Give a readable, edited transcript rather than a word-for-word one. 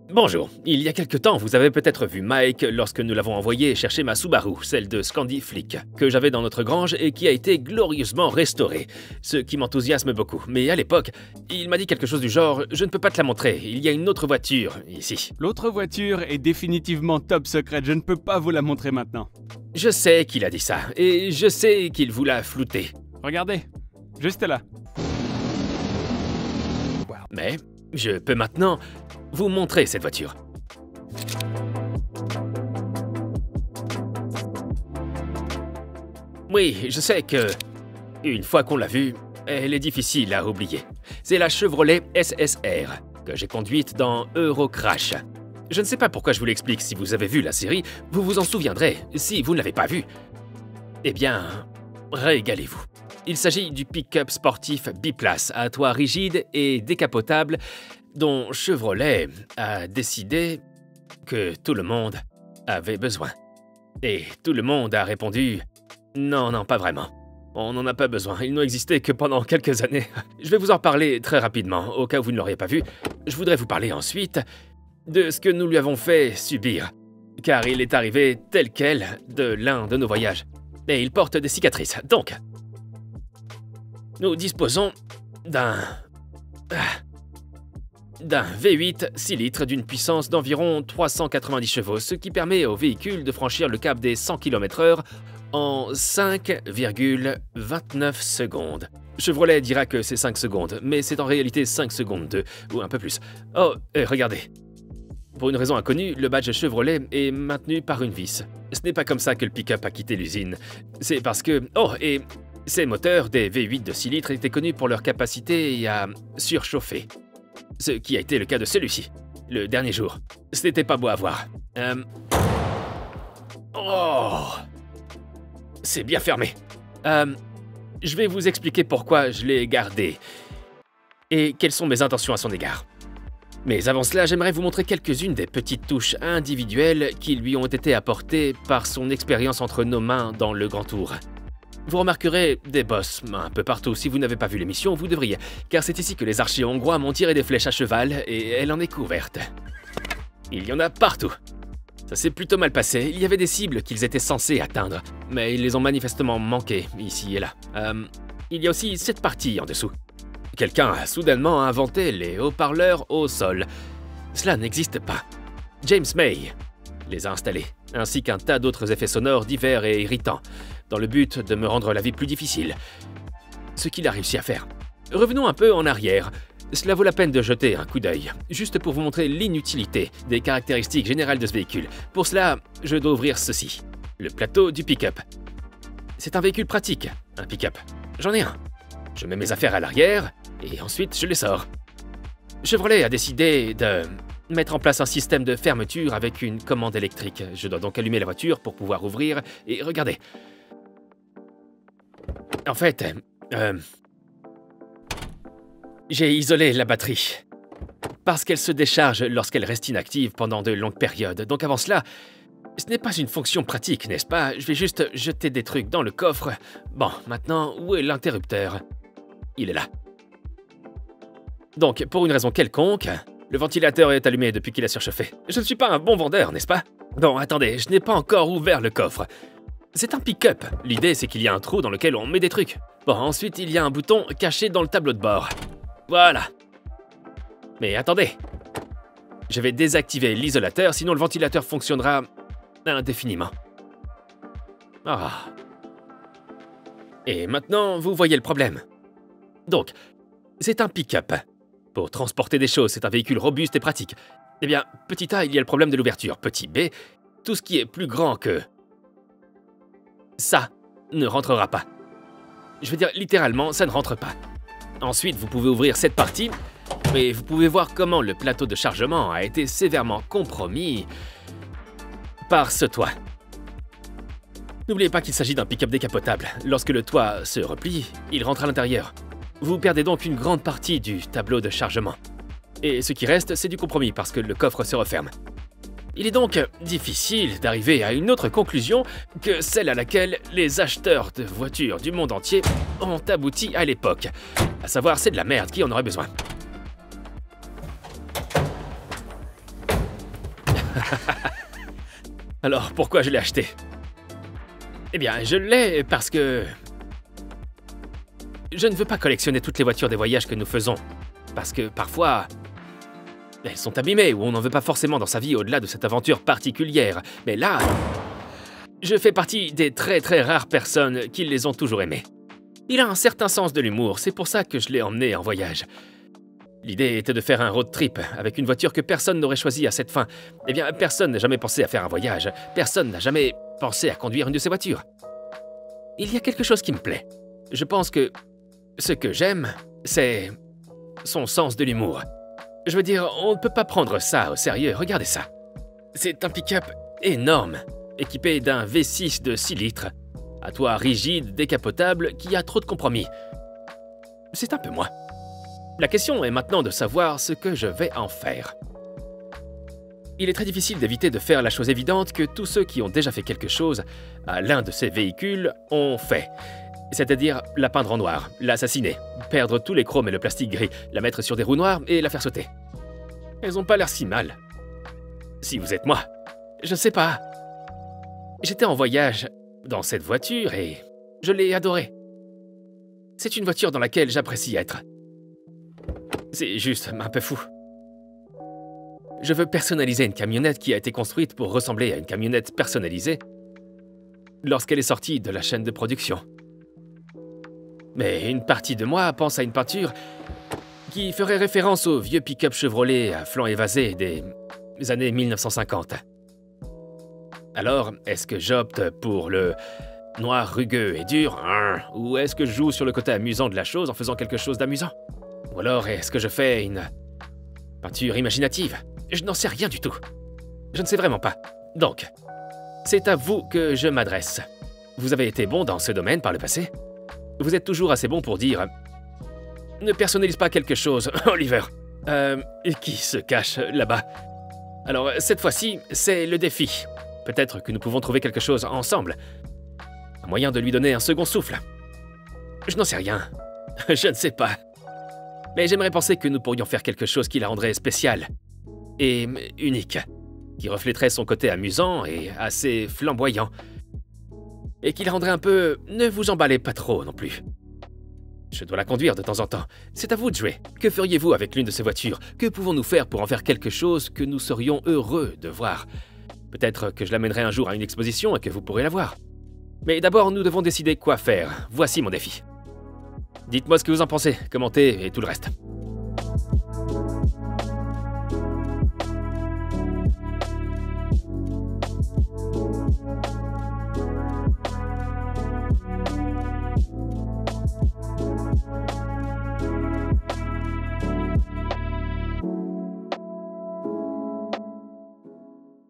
Bonjour, il y a quelque temps, vous avez peut-être vu Mike lorsque nous l'avons envoyé chercher ma Subaru, celle de Scandi Flick, que j'avais dans notre grange et qui a été glorieusement restaurée, ce qui m'enthousiasme beaucoup. Mais à l'époque, il m'a dit quelque chose du genre « Je ne peux pas te la montrer, il y a une autre voiture ici ». L'autre voiture est définitivement top secret, je ne peux pas vous la montrer maintenant. Je sais qu'il a dit ça, et je sais qu'il vous l'a flouté. Regardez, juste là. Mais je peux maintenant vous montrer cette voiture. Oui, je sais que, une fois qu'on l'a vue, elle est difficile à oublier. C'est la Chevrolet SSR, que j'ai conduite dans Eurocrash. Je ne sais pas pourquoi je vous l'explique, si vous avez vu la série, vous vous en souviendrez. Si vous ne l'avez pas vue, eh bien, régalez-vous. Il s'agit du pick-up sportif biplace à toit rigide et décapotable dont Chevrolet a décidé que tout le monde avait besoin. Et tout le monde a répondu « Non, non, pas vraiment. On n'en a pas besoin, il n'a existé que pendant quelques années. » Je vais vous en parler très rapidement, au cas où vous ne l'auriez pas vu. Je voudrais vous parler ensuite de ce que nous lui avons fait subir, car il est arrivé tel quel de l'un de nos voyages. Et il porte des cicatrices, donc... Nous disposons d'un V8 6 litres d'une puissance d'environ 390 chevaux, ce qui permet au véhicule de franchir le cap des 100 km/h en 5,29 secondes. Chevrolet dira que c'est 5 secondes, mais c'est en réalité 5 secondes 2, ou un peu plus. Oh, regardez. Pour une raison inconnue, le badge Chevrolet est maintenu par une vis. Ce n'est pas comme ça que le pick-up a quitté l'usine. C'est parce que... Oh, et... Ces moteurs des V8 de 6 litres étaient connus pour leur capacité à surchauffer. Ce qui a été le cas de celui-ci, le dernier jour. Ce n'était pas beau à voir. Oh! C'est bien fermé. Je vais vous expliquer pourquoi je l'ai gardé et quelles sont mes intentions à son égard. Mais avant cela, j'aimerais vous montrer quelques-unes des petites touches individuelles qui lui ont été apportées par son expérience entre nos mains dans le Grand Tour. Vous remarquerez des bosses un peu partout. Si vous n'avez pas vu l'émission, vous devriez, car c'est ici que les archers hongrois m'ont tiré des flèches à cheval et elle en est couverte. Il y en a partout. Ça s'est plutôt mal passé. Il y avait des cibles qu'ils étaient censés atteindre, mais ils les ont manifestement manquées ici et là. Il y a aussi cette partie en dessous. Quelqu'un a soudainement inventé les haut-parleurs au sol. Cela n'existe pas. James May les a installés, ainsi qu'un tas d'autres effets sonores divers et irritants, dans le but de me rendre la vie plus difficile. Ce qu'il a réussi à faire. Revenons un peu en arrière. Cela vaut la peine de jeter un coup d'œil, juste pour vous montrer l'inutilité des caractéristiques générales de ce véhicule. Pour cela, je dois ouvrir ceci. Le plateau du pick-up. C'est un véhicule pratique, un pick-up. J'en ai un. Je mets mes affaires à l'arrière, et ensuite je les sors. Chevrolet a décidé de mettre en place un système de fermeture avec une commande électrique. Je dois donc allumer la voiture pour pouvoir ouvrir, et regardez. En fait, j'ai isolé la batterie, parce qu'elle se décharge lorsqu'elle reste inactive pendant de longues périodes. Donc avant cela, ce n'est pas une fonction pratique, n'est-ce pas? Je vais juste jeter des trucs dans le coffre. Bon, maintenant, où est l'interrupteur? Il est là. Donc, pour une raison quelconque, le ventilateur est allumé depuis qu'il a surchauffé. Je ne suis pas un bon vendeur, n'est-ce pas? Non, attendez, je n'ai pas encore ouvert le coffre. C'est un pick-up. L'idée, c'est qu'il y a un trou dans lequel on met des trucs. Bon, ensuite, il y a un bouton caché dans le tableau de bord. Voilà. Mais attendez. Je vais désactiver l'isolateur, sinon le ventilateur fonctionnera indéfiniment. Ah. Et maintenant, vous voyez le problème. Donc, c'est un pick-up. Pour transporter des choses, c'est un véhicule robuste et pratique. Eh bien, petit a, il y a le problème de l'ouverture. Petit b, tout ce qui est plus grand que... ça ne rentrera pas. Je veux dire, littéralement, ça ne rentre pas. Ensuite, vous pouvez ouvrir cette partie, et vous pouvez voir comment le plateau de chargement a été sévèrement compromis par ce toit. N'oubliez pas qu'il s'agit d'un pick-up décapotable. Lorsque le toit se replie, il rentre à l'intérieur. Vous perdez donc une grande partie du tableau de chargement. Et ce qui reste, c'est du compromis parce que le coffre se referme. Il est donc difficile d'arriver à une autre conclusion que celle à laquelle les acheteurs de voitures du monde entier ont abouti à l'époque. À savoir, c'est de la merde, qui en aurait besoin? Alors, pourquoi je l'ai acheté? Eh bien, je l'ai parce que... je ne veux pas collectionner toutes les voitures des voyages que nous faisons. Parce que, parfois... elles sont abîmées ou on n'en veut pas forcément dans sa vie au-delà de cette aventure particulière. Mais là... je fais partie des très rares personnes qui les ont toujours aimées. Il a un certain sens de l'humour, c'est pour ça que je l'ai emmené en voyage. L'idée était de faire un road trip avec une voiture que personne n'aurait choisie à cette fin. Eh bien, personne n'a jamais pensé à faire un voyage. Personne n'a jamais pensé à conduire une de ces voitures. Il y a quelque chose qui me plaît. Je pense que ce que j'aime, c'est son sens de l'humour. Je veux dire, on ne peut pas prendre ça au sérieux. Regardez ça. C'est un pick-up énorme, équipé d'un V6 de 6 litres, à toit rigide, décapotable, qui a trop de compromis. C'est un peu moi. La question est maintenant de savoir ce que je vais en faire. Il est très difficile d'éviter de faire la chose évidente que tous ceux qui ont déjà fait quelque chose à l'un de ces véhicules ont fait. C'est-à-dire la peindre en noir, l'assassiner, perdre tous les chromes et le plastique gris, la mettre sur des roues noires et la faire sauter. Elles n'ont pas l'air si mal. Si vous êtes moi, je ne sais pas. J'étais en voyage dans cette voiture et je l'ai adorée. C'est une voiture dans laquelle j'apprécie être. C'est juste un peu fou. Je veux personnaliser une camionnette qui a été construite pour ressembler à une camionnette personnalisée lorsqu'elle est sortie de la chaîne de production. Mais une partie de moi pense à une peinture qui ferait référence aux vieux pick-up Chevrolet à flanc évasé des années 1950. Alors, est-ce que j'opte pour le noir rugueux et dur, ou est-ce que je joue sur le côté amusant de la chose en faisant quelque chose d'amusant? Ou alors est-ce que je fais une peinture imaginative? Je n'en sais rien du tout. Je ne sais vraiment pas. Donc, c'est à vous que je m'adresse. Vous avez été bon dans ce domaine par le passé? Vous êtes toujours assez bon pour dire « Ne personnalise pas quelque chose, Oliver. » Qui se cache là-bas? Alors, cette fois-ci, c'est le défi. Peut-être que nous pouvons trouver quelque chose ensemble. Un moyen de lui donner un second souffle. Je n'en sais rien. Je ne sais pas. Mais j'aimerais penser que nous pourrions faire quelque chose qui la rendrait spéciale et unique, qui reflèterait son côté amusant et assez flamboyant, et qui la rendrait un peu... Ne vous emballez pas trop non plus. Je dois la conduire de temps en temps. C'est à vous de jouer. Que feriez-vous avec l'une de ces voitures? Que pouvons-nous faire pour en faire quelque chose que nous serions heureux de voir? Peut-être que je l'amènerai un jour à une exposition et que vous pourrez la voir. Mais d'abord, nous devons décider quoi faire. Voici mon défi. Dites-moi ce que vous en pensez, commentez et tout le reste.